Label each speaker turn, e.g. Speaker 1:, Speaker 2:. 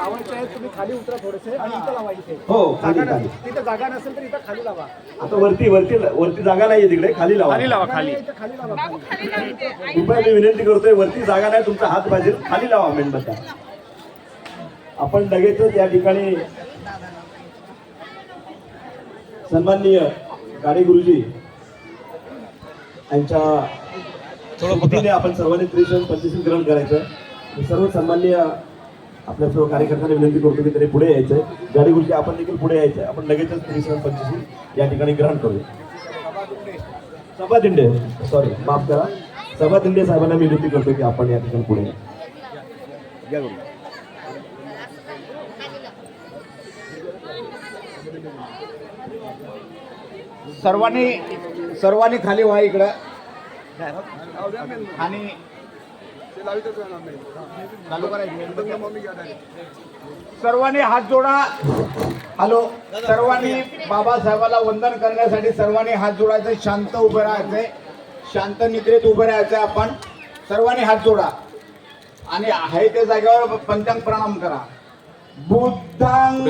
Speaker 1: लावायचे आहेत तुम्ही खाली उतरा थोडेसे आणि इथं लावा इथे.
Speaker 2: हो,
Speaker 1: जागा
Speaker 2: खाली.
Speaker 1: नसेल- तिथे जागा नसेल तर इथं खाली लावा.
Speaker 2: आता वरती जागा नाहीये तिकडे, खाली लावा.
Speaker 1: नाही, इथं खाली लावा खाली.
Speaker 2: कृपया मी विनंती करतोय, वरती जागा नाही, तुमचा हात पाहिजे, खाली लावा मेणबत्त्या. आपण लगेचच या ठिकाणी सन्माननीय गाडे गुरुजी यांच्या वतीने आपण सर्वांनी त्रिशरण पंचशील ग्रहण करायचं. मी सर्व सन्माननीय आपल्या सर्व कार्यकर्त्यांना विनंती करतो की तरी पुढे यायचंय. गाडी गुरुजी आपण देखील पुढे यायचंय. आपण लगेचच त्रिशरण पंचशील या ठिकाणी ग्रहण करूया. सभा दिंडे, सॉरी माफ करा, सभा दिंडे साहेबांना मी विनंती करतो की आपण या ठिकाणी पुढे या.
Speaker 3: सर्वांनी खाली व्हा इकडं आणि चालू करायचं. सर्वांनी हात जोडा. हॅलो, सर्वांनी बाबासाहेबाला वंदन करण्यासाठी सर्वांनी हात जोडायचे. शांत उभं राहायचंय, शांत निद्रेत उभं राहायचंय. आपण सर्वांनी हात जोडा आणि आहे त्या जागेवर पंचांग प्रणाम करा. बुद्धांग